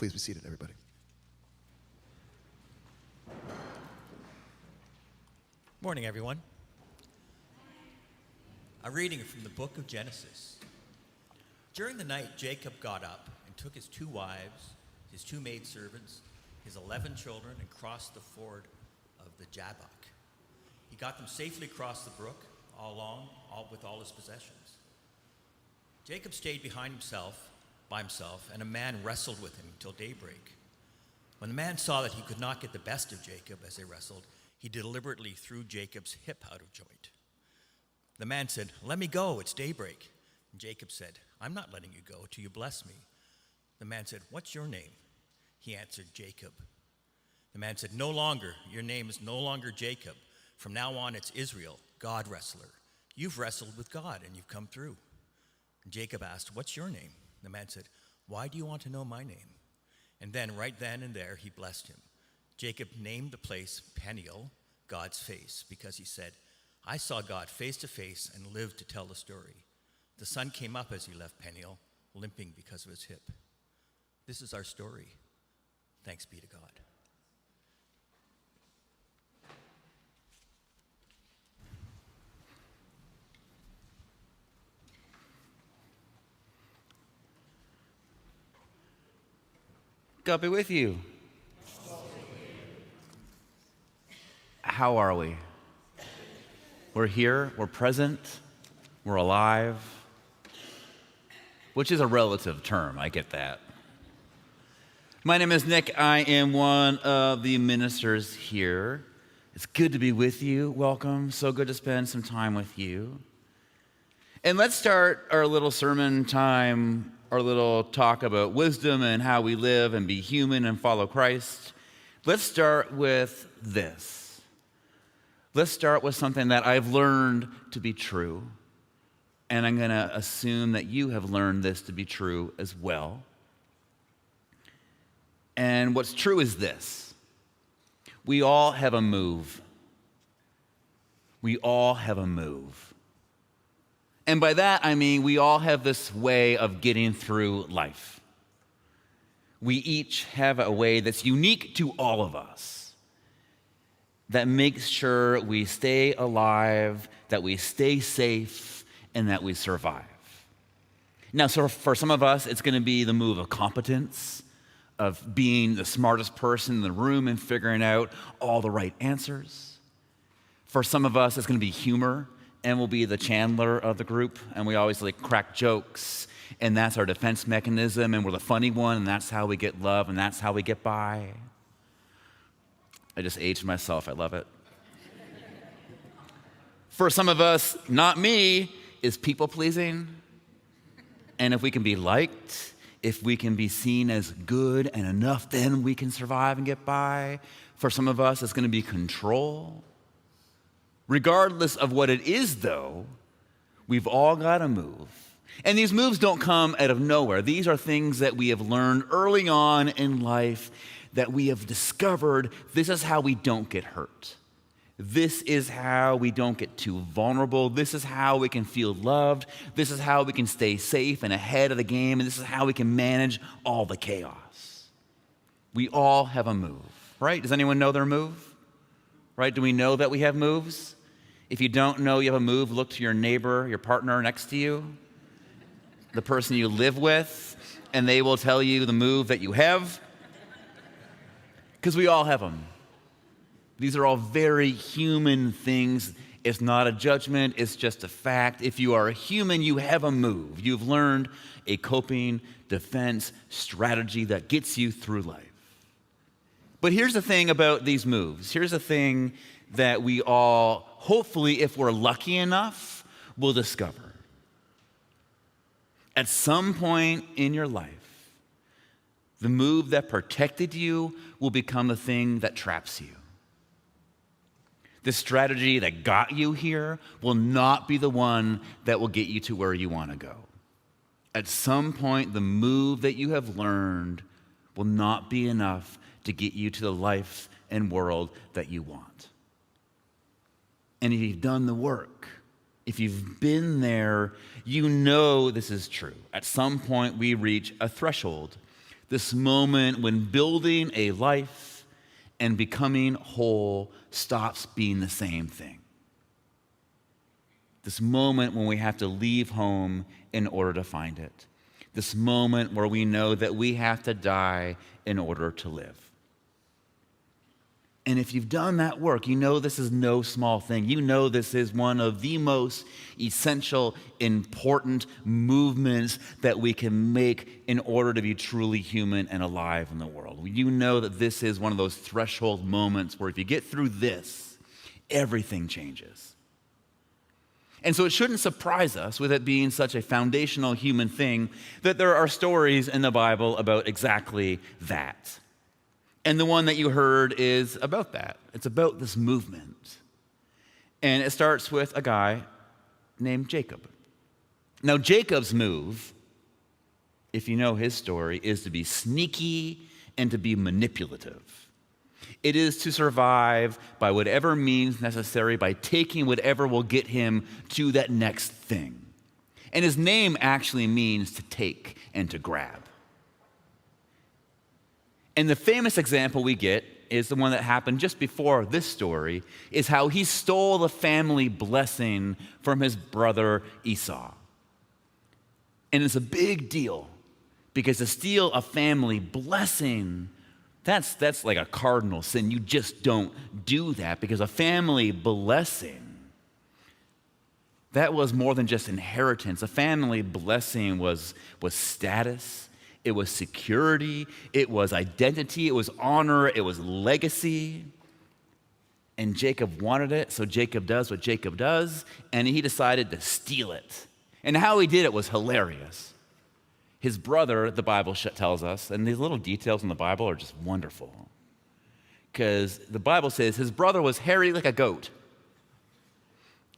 Please be seated, everybody. Morning, everyone. A reading from the book of Genesis. During the night, Jacob got up and took his 2 wives, his 2 maidservants, his 11 children, and crossed the ford of the Jabbok. He got them safely across the brook, with all his possessions. Jacob stayed by himself, and a man wrestled with him until daybreak. When the man saw that he could not get the best of Jacob as they wrestled, he deliberately threw Jacob's hip out of joint. The man said, "Let me go, it's daybreak." And Jacob said, "I'm not letting you go till you bless me." The man said, "What's your name?" He answered, "Jacob." The man said, "No longer. Your name is no longer Jacob. From now on, it's Israel, God wrestler. You've wrestled with God, and you've come through." And Jacob asked, "What's your name?" The man said, "Why do you want to know my name?" And then, right then and there, he blessed him. Jacob named the place Peniel, God's face, because he said, "I saw God face to face and lived to tell the story." The sun came up as he left Peniel, limping because of his hip. This is our story. Thanks be to God. God be with you. How are we? We're here, we're present, we're alive, which is a relative term, I get that. My name is Nick. I am one of the ministers here. It's good to be with you. Welcome. So good to spend some time with you. And let's start our little sermon time, our little talk about wisdom and how we live and be human and follow Christ. Let's start with this. Let's start with something that I've learned to be true. And I'm going to assume that you have learned this to be true as well. And what's true is this. We all have a move. We all have a move. And by that, I mean we all have this way of getting through life. We each have a way that's unique to all of us, that makes sure we stay alive, that we stay safe, and that we survive. Now, so for some of us, it's going to be the move of competence, of being the smartest person in the room and figuring out all the right answers. For some of us, it's going to be humor, and we'll be the Chandler of the group, and we always crack jokes, and that's our defense mechanism, and we're the funny one, and that's how we get love, and that's how we get by. I just aged myself. I love it. For some of us, not me, is people pleasing. And if we can be liked, if we can be seen as good and enough, then we can survive and get by. For some of us, it's going to be control. Regardless of what it is, though, we've all got to move. And these moves don't come out of nowhere. These are things that we have learned early on in life, that we have discovered this is how we don't get hurt. This is how we don't get too vulnerable. This is how we can feel loved. This is how we can stay safe and ahead of the game. And this is how we can manage all the chaos. We all have a move, right? Does anyone know their move? Right? Do we know that we have moves? If you don't know you have a move, look to your neighbor, your partner next to you, the person you live with, and they will tell you the move that you have. Because we all have them. These are all very human things. It's not a judgment, it's just a fact. If you are a human, you have a move. You've learned a coping defense strategy that gets you through life. But here's the thing about these moves. Here's the thing that we all, hopefully, if we're lucky enough, will discover. At some point in your life, the move that protected you will become the thing that traps you. The strategy that got you here will not be the one that will get you to where you want to go. At some point, the move that you have learned will not be enough to get you to the life and world that you want. And if you've done the work, if you've been there, you know this is true. At some point, we reach a threshold. This moment when building a life and becoming whole stops being the same thing. This moment when we have to leave home in order to find it. This moment where we know that we have to die in order to live. And if you've done that work, you know this is no small thing. You know this is one of the most essential, important movements that we can make in order to be truly human and alive in the world. You know that this is one of those threshold moments where if you get through this, everything changes. And so it shouldn't surprise us, with it being such a foundational human thing, that there are stories in the Bible about exactly that. And the one that you heard is about that. It's about this movement. And it starts with a guy named Jacob. Now, Jacob's move, if you know his story, is to be sneaky and to be manipulative. It is to survive by whatever means necessary, by taking whatever will get him to that next thing. And his name actually means to take and to grab. And the famous example we get is the one that happened just before this story, is how he stole the family blessing from his brother Esau. And it's a big deal, because to steal a family blessing, that's like a cardinal sin. You just don't do that, because a family blessing, that was more than just inheritance. A family blessing was status. It was security, it was identity, it was honor, it was legacy. And Jacob wanted it, so Jacob does what Jacob does, and he decided to steal it. And how he did it was hilarious. His brother, the Bible tells us, and these little details in the Bible are just wonderful, because the Bible says his brother was hairy like a goat.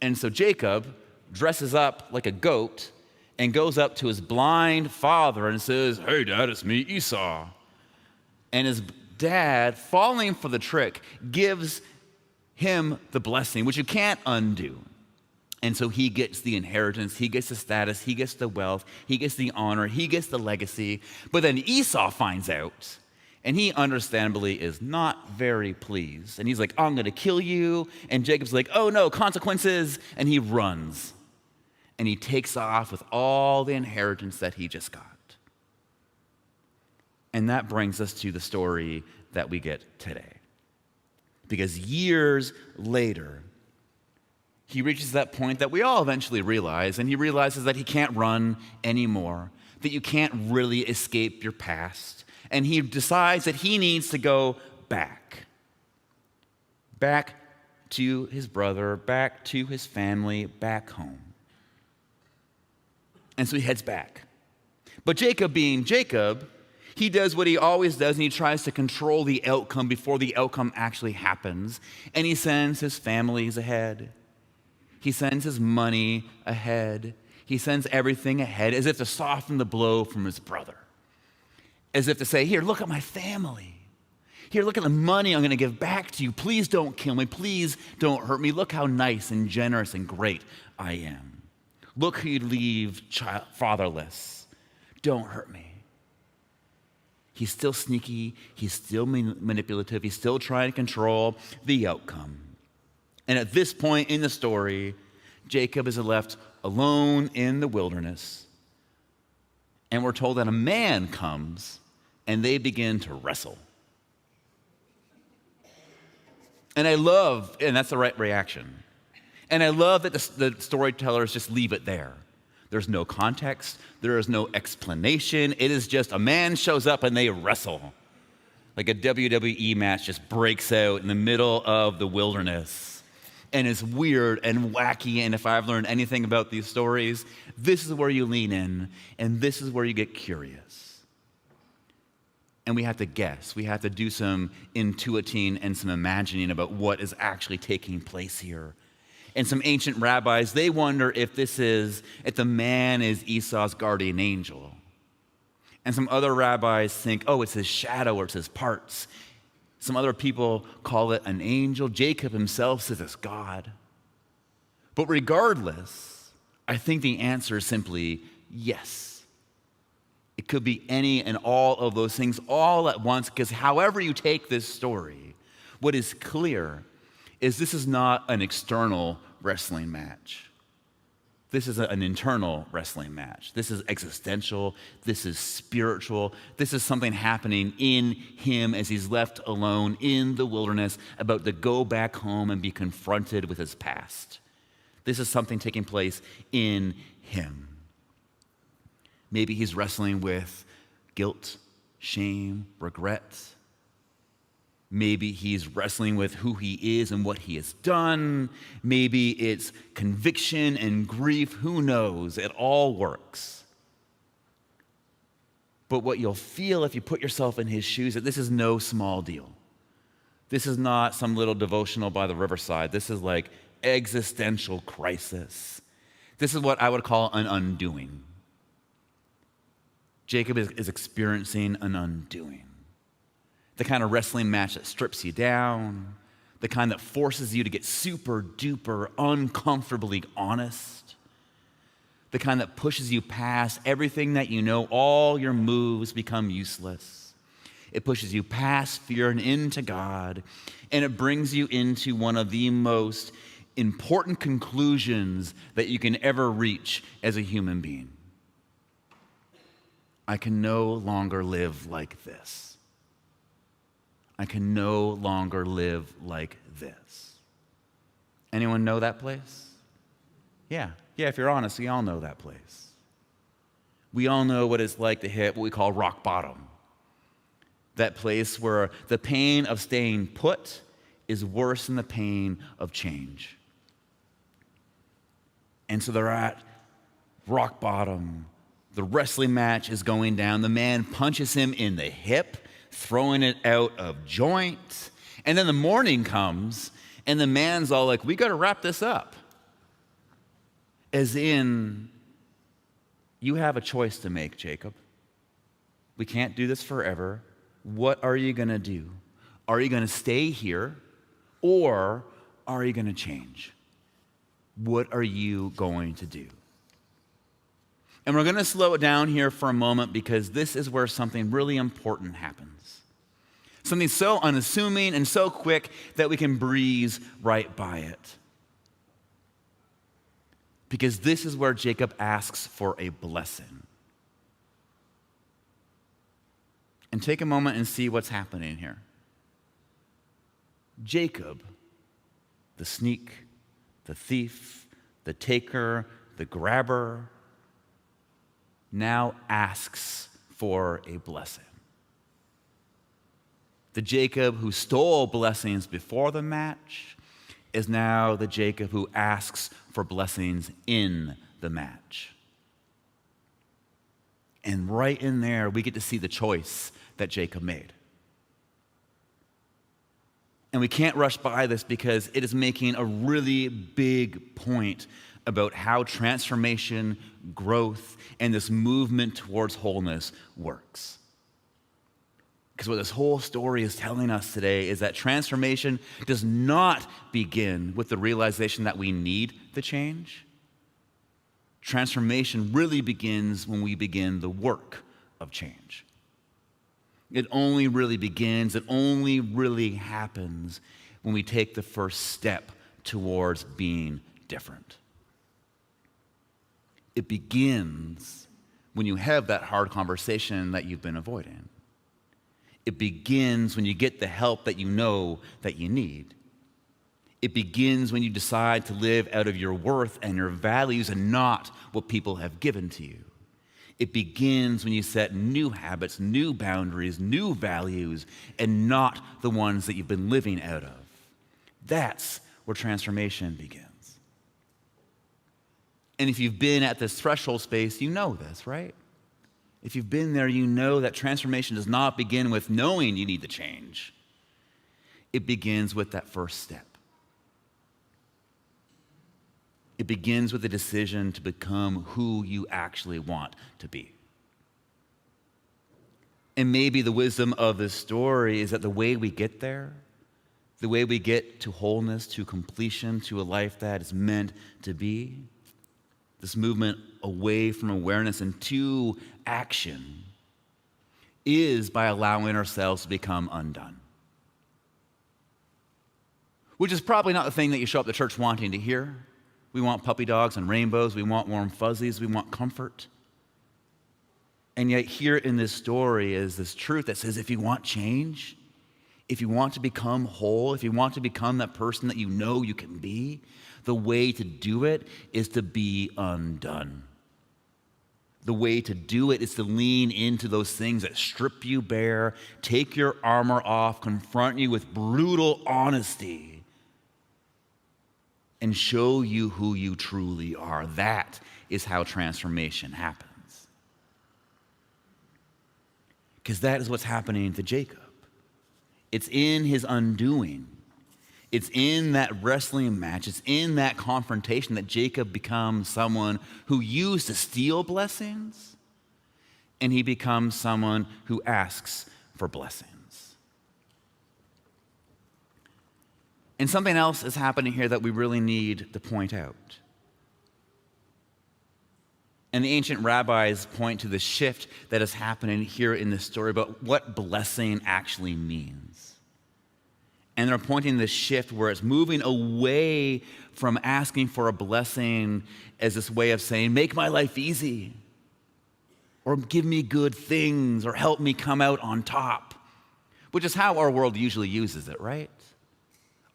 And so Jacob dresses up like a goat and goes up to his blind father and says, "Hey, Dad, it's me, Esau." And his dad, falling for the trick, gives him the blessing, which you can't undo. And so he gets the inheritance, he gets the status, he gets the wealth, he gets the honor, he gets the legacy. But then Esau finds out, and he understandably is not very pleased. And he's like, "I'm going to kill you." And Jacob's like, "Oh no, consequences." And he runs. And he takes off with all the inheritance that he just got. And that brings us to the story that we get today. Because years later, he reaches that point that we all eventually realize, and he realizes that he can't run anymore, that you can't really escape your past. And he decides that he needs to go back to his brother, back to his family, back home. And so he heads back. But Jacob, being Jacob, he does what he always does, and he tries to control the outcome before the outcome actually happens. And he sends his families ahead. He sends his money ahead. He sends everything ahead, as if to soften the blow from his brother. As if to say, "Here, look at my family. Here, look at the money I'm going to give back to you. Please don't kill me. Please don't hurt me. Look how nice and generous and great I am. Look who you leave fatherless. Don't hurt me." He's still sneaky. He's still manipulative. He's still trying to control the outcome. And at this point in the story, Jacob is left alone in the wilderness. And we're told that a man comes and they begin to wrestle. And that's the right reaction. And I love that the storytellers just leave it there. There's no context. There is no explanation. It is just a man shows up and they wrestle. Like a WWE match just breaks out in the middle of the wilderness. And it's weird and wacky. And if I've learned anything about these stories, this is where you lean in, and this is where you get curious. And we have to guess. We have to do some intuiting and some imagining about what is actually taking place here. And some ancient rabbis, they wonder if the man is Esau's guardian angel. And some other rabbis think, oh, it's his shadow or it's his parts. Some other people call it an angel. Jacob himself says it's God. But regardless, I think the answer is simply yes. It could be any and all of those things all at once, because however you take this story, what is clear is this is not an external wrestling match. This is an internal wrestling match. This is existential. This is spiritual. This is something happening in him as he's left alone in the wilderness, about to go back home and be confronted with his past. This is something taking place in him. Maybe he's wrestling with guilt, shame, regret. Maybe he's wrestling with who he is and what he has done. Maybe it's conviction and grief. Who knows? It all works. But what you'll feel if you put yourself in his shoes, that this is no small deal. This is not some little devotional by the riverside. This is like existential crisis. This is what I would call an undoing. Jacob is experiencing an undoing. The kind of wrestling match that strips you down, the kind that forces you to get super duper uncomfortably honest, the kind that pushes you past everything that you know. All your moves become useless. It pushes you past fear and into God, and it brings you into one of the most important conclusions that you can ever reach as a human being. I can no longer live like this. I can no longer live like this. Anyone know that place? Yeah, if you're honest, we all know that place. We all know what it's like to hit what we call rock bottom. That place where the pain of staying put is worse than the pain of change. And so they're at rock bottom. The wrestling match is going down. The man punches him in the hip, throwing it out of joint. And then the morning comes, and the man's all like, we got to wrap this up. As in, you have a choice to make, Jacob. We can't do this forever. What are you going to do? Are you going to stay here, or are you going to change? What are you going to do? And we're going to slow it down here for a moment, because this is where something really important happens. Something so unassuming and so quick that we can breeze right by it. Because this is where Jacob asks for a blessing. And take a moment and see what's happening here. Jacob, the sneak, the thief, the taker, the grabber, now asks for a blessing. The Jacob who stole blessings before the match is now the Jacob who asks for blessings in the match. And right in there, we get to see the choice that Jacob made. And we can't rush by this, because it is making a really big point about how transformation, growth, and this movement towards wholeness works. Because what this whole story is telling us today is that transformation does not begin with the realization that we need the change. Transformation really begins when we begin the work of change. It only really begins, it only really happens when we take the first step towards being different. It begins when you have that hard conversation that you've been avoiding. It begins when you get the help that you know that you need. It begins when you decide to live out of your worth and your values and not what people have given to you. It begins when you set new habits, new boundaries, new values, and not the ones that you've been living out of. That's where transformation begins. And if you've been at this threshold space, you know this, right? If you've been there, you know that transformation does not begin with knowing you need to change. It begins with that first step. It begins with the decision to become who you actually want to be. And maybe the wisdom of this story is that the way we get there, the way we get to wholeness, to completion, to a life that is meant to be, this movement away from awareness and to action, is by allowing ourselves to become undone. Which is probably not the thing that you show up to church wanting to hear. We want puppy dogs and rainbows. We want warm fuzzies. We want comfort. And yet here in this story is this truth that says if you want change, if you want to become whole, if you want to become that person that you know you can be, the way to do it is to be undone. The way to do it is to lean into those things that strip you bare, take your armor off, confront you with brutal honesty, and show you who you truly are. That is how transformation happens. Because that is what's happening to Jacob. It's in his undoing. It's in that wrestling match. It's in that confrontation that Jacob becomes someone who used to steal blessings, and he becomes someone who asks for blessings. And something else is happening here that we really need to point out. And the ancient rabbis point to the shift that is happening here in this story about what blessing actually means. And they're pointing this shift where it's moving away from asking for a blessing as this way of saying, make my life easy, or give me good things, or help me come out on top, which is how our world usually uses it, right?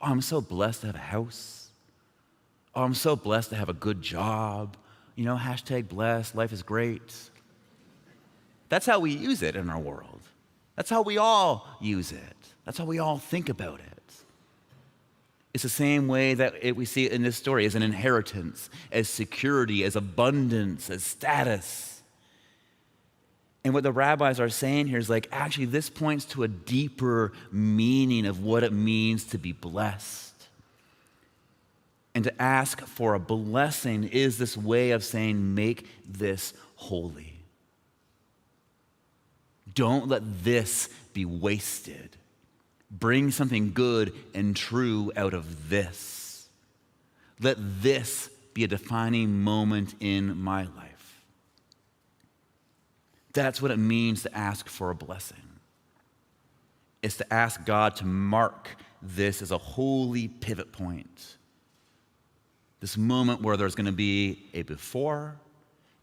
Oh, I'm so blessed to have a house. Oh, I'm so blessed to have a good job. You know, hashtag blessed, life is great. That's how we use it in our world. That's how we all use it. That's how we all think about it. It's the same way that we see it in this story, as an inheritance, as security, as abundance, as status. And what the rabbis are saying here is like, actually, this points to a deeper meaning of what it means to be blessed. And to ask for a blessing is this way of saying, make this holy. Don't let this be wasted. Bring something good and true out of this. Let this be a defining moment in my life. That's what it means to ask for a blessing. It's to ask God to mark this as a holy pivot point. This moment where there's going to be a before,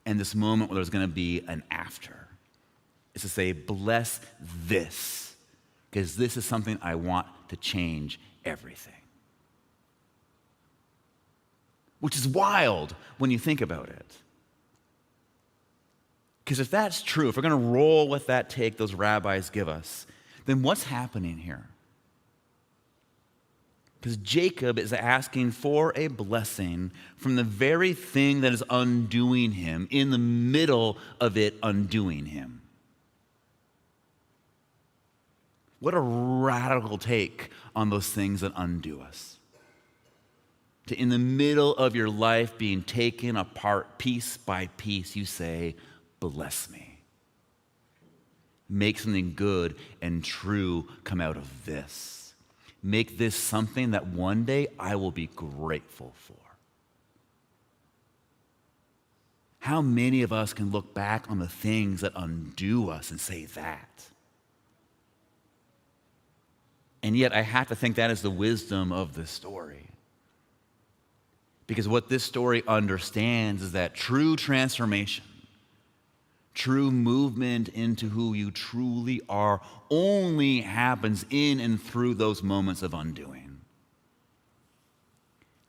and this moment where there's going to be an after. It's to say, bless this, because this is something I want to change everything. Which is wild when you think about it. Because if that's true, if we're going to roll with that take those rabbis give us, then what's happening here? Because Jacob is asking for a blessing from the very thing that is undoing him, in the middle of it undoing him. What a radical take on those things that undo us. To, in the middle of your life being taken apart piece by piece, you say, bless me. Make something good and true come out of this. Make this something that one day I will be grateful for. How many of us can look back on the things that undo us and say that? And yet I have to think that is the wisdom of this story. Because what this story understands is that true transformation, true movement into who you truly are only happens in and through those moments of undoing.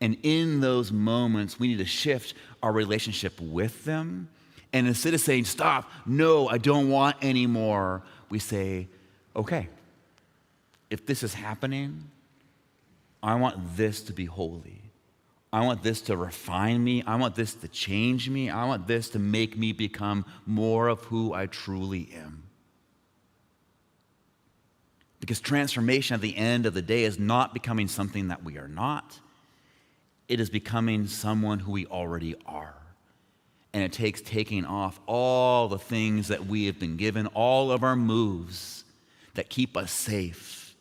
And in those moments, we need to shift our relationship with them. And instead of saying, stop, no, I don't want any more, we say, okay, if this is happening, I want this to be holy. I want this to refine me. I want this to change me. I want this to make me become more of who I truly am. Because transformation at the end of the day is not becoming something that we are not. It is becoming someone who we already are. And it takes taking off all the things that we have been given, all of our moves that keep us safe,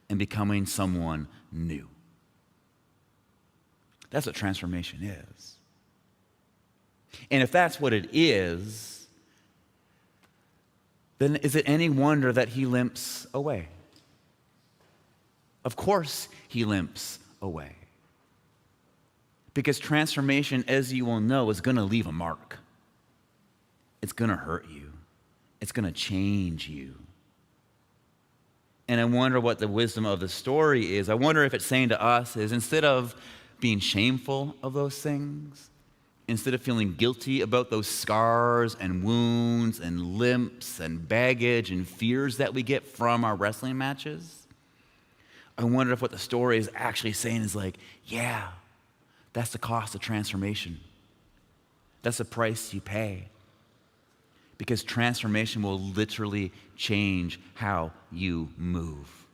and becoming someone new. That's what transformation is. And if that's what it is, then is it any wonder that he limps away? Of course he limps away. Because transformation, as you will know, is going to leave a mark. It's going to hurt you. It's going to change you. And I wonder what the wisdom of the story is. I wonder if it's saying to us is, instead of being shameful of those things, instead of feeling guilty about those scars and wounds and limps and baggage and fears that we get from our wrestling matches, I wonder if what the story is actually saying is like, yeah, that's the cost of transformation. That's the price you pay. Because transformation will literally change how you move.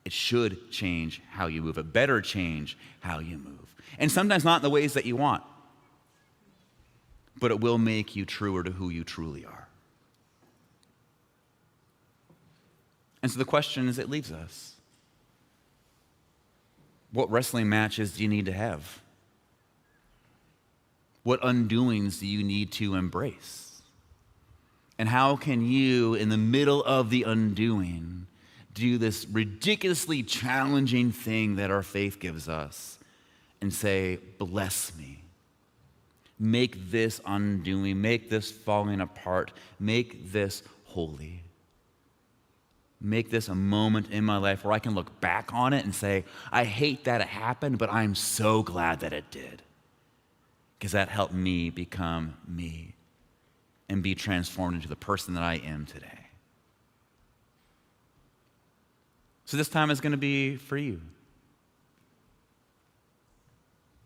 It should change how you move. It better change how you move. And sometimes not in the ways that you want, but it will make you truer to who you truly are. And so the question is, it leaves us. What wrestling matches do you need to have? What undoings do you need to embrace? And how can you, in the middle of the undoing, do this ridiculously challenging thing that our faith gives us and say, bless me. Make this undoing, make this falling apart, make this holy. Make this a moment in my life where I can look back on it and say, I hate that it happened, but I'm so glad that it did. Because that helped me become me and be transformed into the person that I am today. So this time is going to be for you.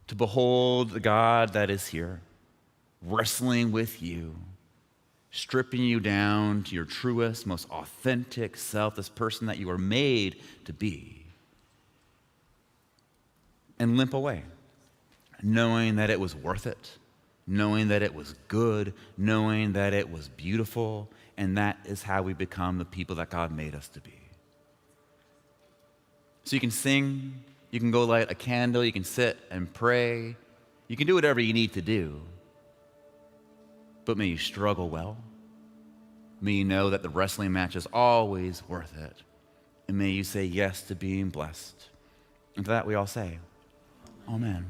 To behold the God that is here, wrestling with you, stripping you down to your truest, most authentic self, this person that you were made to be, and limp away, knowing that it was worth it, knowing that it was good, knowing that it was beautiful, and that is how we become the people that God made us to be. So you can sing, you can go light a candle, you can sit and pray, you can do whatever you need to do. But may you struggle well. May you know that the wrestling match is always worth it. And may you say yes to being blessed. And to that we all say, Amen.